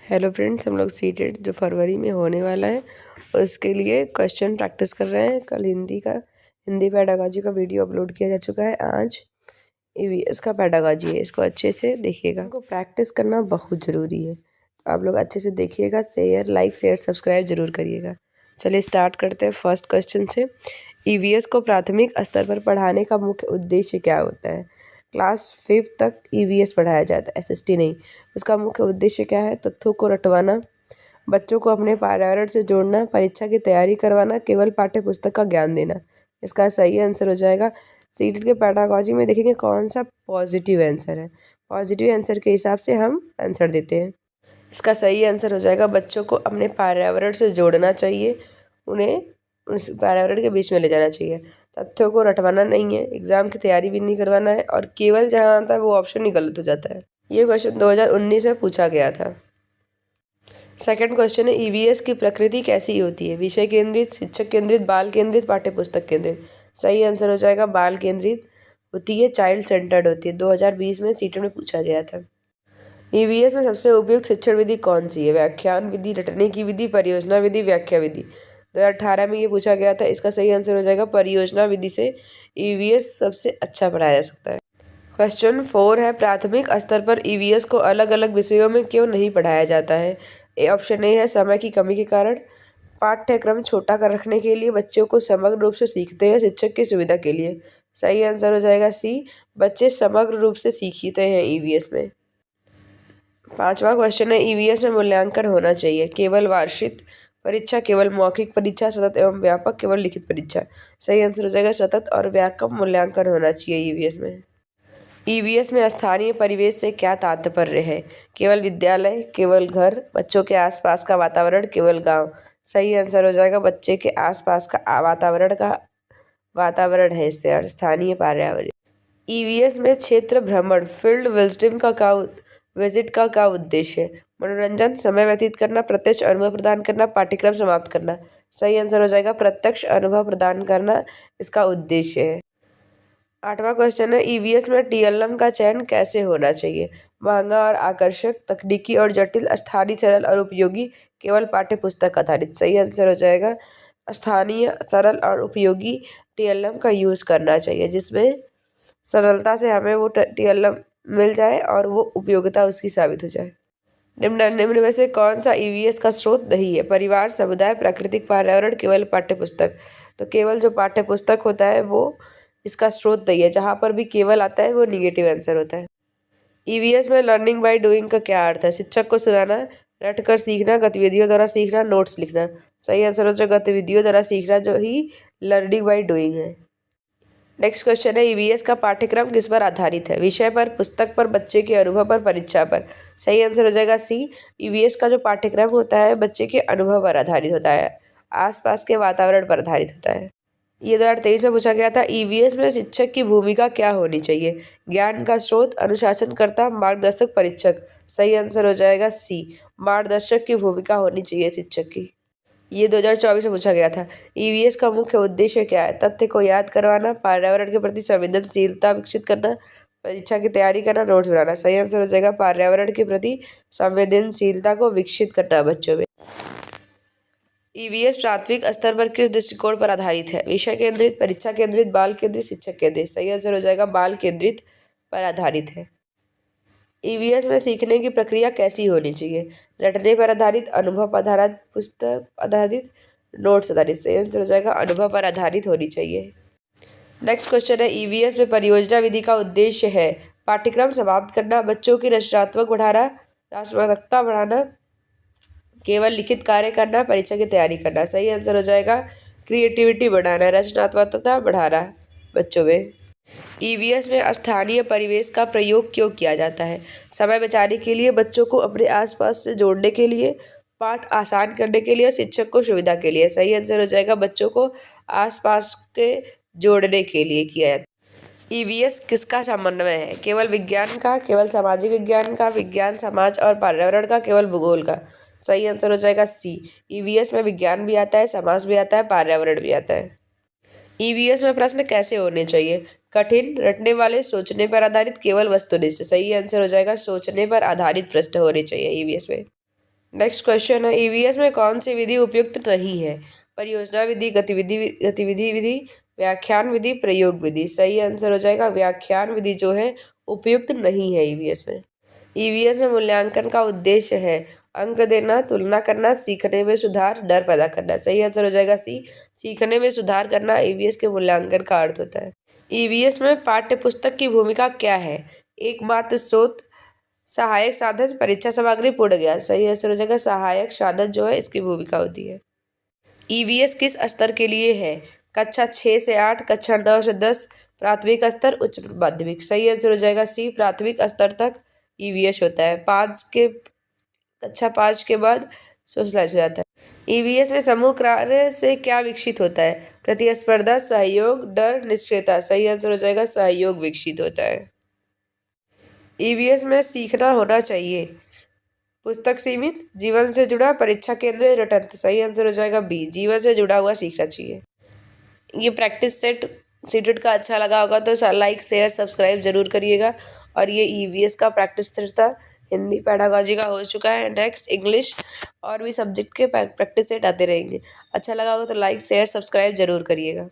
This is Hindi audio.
हेलो फ्रेंड्स, हम लोग सीटेट जो फरवरी में होने वाला है उसके लिए क्वेश्चन प्रैक्टिस कर रहे हैं। कल हिंदी पेडागॉजी का वीडियो अपलोड किया जा चुका है। आज ईवीएस का पेडागॉजी है, इसको अच्छे से देखिएगा। हमको प्रैक्टिस करना बहुत ज़रूरी है, तो आप लोग अच्छे से देखिएगा। शेयर सब्सक्राइब जरूर करिएगा। चलिए स्टार्ट करते हैं फर्स्ट क्वेश्चन से। ईवीएस को प्राथमिक स्तर पर पढ़ाने का मुख्य उद्देश्य क्या होता है? क्लास 5 तक ईवीएस पढ़ाया जाता है, एसएसटी नहीं। उसका मुख्य उद्देश्य क्या है? तथ्यों को रटवाना, बच्चों को अपने पर्यावरण से जोड़ना, परीक्षा की तैयारी करवाना, केवल पाठ्य पुस्तक का ज्ञान देना। इसका सही आंसर हो जाएगा। सीटेट के पेडागॉजी में देखेंगे कौन सा पॉजिटिव आंसर है। पॉजिटिव आंसर के हिसाब से हम आंसर देते हैं। इसका सही आंसर हो जाएगा बच्चों को अपने पर्यावरण से जोड़ना चाहिए, उन्हें उस पर्यावरण के बीच में ले जाना चाहिए। तथ्यों को रटवाना नहीं है, एग्जाम की तैयारी भी नहीं करवाना है, और केवल जहाँ आता है वो ऑप्शन ही गलत हो जाता है। ये क्वेश्चन 2019 में पूछा गया था। सेकंड क्वेश्चन है, ईवीएस की प्रकृति कैसी होती है? विषय केंद्रित, शिक्षक केंद्रित, बाल केंद्रित, पाठ्य पुस्तक केंद्रित। सही आंसर हो जाएगा बाल केंद्रित होती है, चाइल्ड सेंटर्ड होती है। 2020 में सीटेट में पूछा गया था। ईवीएस में सबसे उपयुक्त शिक्षण विधि कौन सी है? व्याख्यान विधि, रटने की विधि, परियोजना विधि, व्याख्या विधि। 2018 में ये पूछा गया था। इसका सही आंसर हो जाएगा परियोजना विधि से ईवीएस सबसे अच्छा पढ़ाया जा सकता है। क्वेश्चन 4 है, प्राथमिक स्तर पर ईवीएस को अलग अलग विषयों में क्यों नहीं पढ़ाया जाता है? ऑप्शन ए है समय की कमी के कारण, पाठ्यक्रम छोटा कर रखने के लिए, बच्चों को समग्र रूप से सीखते हैं, शिक्षक की सुविधा के लिए। सही आंसर हो जाएगा सी, बच्चे समग्र रूप से सीखते हैं ईवीएस में। पांचवा क्वेश्चन है, ईवीएस में मूल्यांकन होना चाहिए? केवल वार्षिक परीक्षा, केवल मौखिक परीक्षा, सतत एवं व्यापक, केवल लिखित परीक्षा। सही आंसर हो जाएगा सतत और व्यापक मूल्यांकन होना चाहिए ईवीएस में। ईवीएस में स्थानीय परिवेश से क्या तात्पर्य है? केवल विद्यालय, केवल घर, बच्चों के आसपास का वातावरण, केवल गांव। सही आंसर हो जाएगा बच्चे के आसपास का वातावरण है इससे, और स्थानीय पर्यावरण। ईवीएस में क्षेत्र भ्रमण, फील्ड विजिट का क्या उद्देश्य है? मनोरंजन, समय व्यतीत करना, प्रत्यक्ष अनुभव प्रदान करना, पाठ्यक्रम समाप्त करना। सही आंसर हो जाएगा प्रत्यक्ष अनुभव प्रदान करना इसका उद्देश्य है। आठवां क्वेश्चन है, ईवीएस में टीएलएम का चयन कैसे होना चाहिए? महंगा और आकर्षक, तकनीकी और जटिल, स्थानीय, सरल और उपयोगी, केवल पाठ्य पुस्तक आधारित। सही आंसर हो जाएगा स्थानीय, सरल और उपयोगी टीएलएम का यूज करना चाहिए, जिसमें सरलता से हमें वो टीएलएम मिल जाए और वो उपयोगिता उसकी साबित हो जाए। निम्न में से कौन सा ईवीएस का स्रोत नहीं है? परिवार, समुदाय, प्राकृतिक पर्यावरण, केवल पाठ्य पुस्तक। तो केवल जो पाठ्य पुस्तक होता है वो इसका स्रोत नहीं है। जहाँ पर भी केवल आता है वो निगेटिव आंसर होता है। ईवीएस में लर्निंग बाय डूइंग का क्या अर्थ है? शिक्षक को सुनाना, रट कर सीखना, गतिविधियों द्वारा सीखना, नोट्स लिखना। सही आंसर हो जाएगा गतिविधियों द्वारा सीखना, जो ही लर्निंग बाय डूइंग है। नेक्स्ट क्वेश्चन है, ईवीएस का पाठ्यक्रम किस पर आधारित है? विषय पर, पुस्तक पर, बच्चे के अनुभव पर, परीक्षा पर। सही आंसर हो जाएगा सी, ईवीएस का जो पाठ्यक्रम होता है बच्चे के अनुभव पर आधारित होता है, आसपास के वातावरण पर आधारित होता है। ये 2023 में पूछा गया था। ईवीएस में शिक्षक की भूमिका क्या होनी चाहिए? ज्ञान का स्रोत, अनुशासनकर्ता, मार्गदर्शक, परीक्षक। सही आंसर हो जाएगा सी, मार्गदर्शक की भूमिका होनी चाहिए शिक्षक की। ये 2024 में पूछा गया था। ईवीएस का मुख्य उद्देश्य क्या है? तथ्य को याद करवाना, पर्यावरण के प्रति संवेदनशीलता विकसित करना, परीक्षा की तैयारी करना, नोट्स बनाना। सही आंसर हो जाएगा पर्यावरण के प्रति संवेदनशीलता को विकसित करना बच्चों में। ईवीएस प्राथमिक स्तर पर किस दृष्टिकोण पर आधारित है? विषय केंद्रित, परीक्षा केंद्रित, बाल केंद्रित, शिक्षक केंद्रित। सही आंसर हो जाएगा बाल केंद्रित पर आधारित है। ईवीएस में सीखने की प्रक्रिया कैसी होनी चाहिए? रटने पर आधारित, अनुभव पर आधारित, पुस्तक आधारित, नोट्स आधारित। सही आंसर हो जाएगा अनुभव पर आधारित होनी चाहिए। नेक्स्ट क्वेश्चन है, ईवीएस में परियोजना विधि का उद्देश्य है? पाठ्यक्रम समाप्त करना, बच्चों की रचनात्मकता बढ़ाना, केवल लिखित कार्य करना, परीक्षा की तैयारी करना। सही आंसर हो जाएगा क्रिएटिविटी बढ़ाना, रचनात्मकता बढ़ाना बच्चों में। ईवीएस में स्थानीय परिवेश का प्रयोग क्यों किया जाता है? समय बचाने के लिए, बच्चों को अपने आसपास से जोड़ने के लिए, पाठ आसान करने के लिए, शिक्षक को सुविधा के लिए। सही आंसर हो जाएगा बच्चों को आसपास के जोड़ने के लिए किया जाता है। ईवीएस किसका समन्वय है? केवल विज्ञान का, केवल सामाजिक विज्ञान का, विज्ञान, समाज और पर्यावरण का, केवल भूगोल का। सही आंसर हो जाएगा सी, ईवीएस में विज्ञान भी आता है, समाज भी आता है, पर्यावरण भी आता है। ईवीएस में प्रश्न कैसे होने चाहिए? कठिन, रटने वाले, सोचने पर आधारित, केवल वस्तुनिष्ठ। सही आंसर हो जाएगा सोचने पर आधारित प्रश्न होने चाहिए ईवीएस में। नेक्स्ट क्वेश्चन है, ईवीएस में कौन सी विधि उपयुक्त नहीं है? परियोजना विधि, गतिविधि विधि, व्याख्यान विधि, प्रयोग विधि। सही आंसर हो जाएगा व्याख्यान विधि जो है उपयुक्त नहीं है ईवीएस में। ईवीएस में मूल्यांकन का उद्देश्य है अंक देना, तुलना करना, सीखने में सुधार, डर पैदा करना। सही आंसर हो जाएगा सी, सीखने में सुधार करना ईवीएस के मूल्यांकन का अर्थ होता है। ईवीएस में पाठ्य पुस्तक की भूमिका क्या है? एकमात्र स्रोत, सहायक साधन, परीक्षा सामग्री, पूर्ण ज्ञान। सही आंसर हो जाएगा सहायक साधन जो है इसकी भूमिका होती है। ईवीएस किस स्तर के लिए है? कक्षा 6 से 8, कक्षा 9 से 10, प्राथमिक स्तर, उच्च माध्यमिक। सही आंसर हो जाएगा सी, प्राथमिक स्तर तक ईवीएस होता है। कक्षा 5 के बाद सोशलाइज हो जाता है। ईवीएस में समूह कार्य से क्या विकसित होता है? प्रतिस्पर्धा, सहयोग, डर, निष्क्रियता। सही आंसर हो जाएगा सहयोग विकसित होता है। ईवीएस में सीखना होना चाहिए, पुस्तक सीमित, जीवन से जुड़ा, परीक्षा केंद्र, रटंत। सही आंसर हो जाएगा बी, जीवन से जुड़ा हुआ सीखना चाहिए। ये प्रैक्टिस सेट सीटेट का अच्छा लगा होगा तो लाइक शेयर सब्सक्राइब जरूर करिएगा। और ये ईवीएस का प्रैक्टिस सेट था, हिंदी पेडागोजी का हो चुका है। नेक्स्ट इंग्लिश और भी सब्जेक्ट के प्रैक्टिस सेट आते रहेंगे। अच्छा लगा होगा तो लाइक शेयर सब्सक्राइब जरूर करिएगा।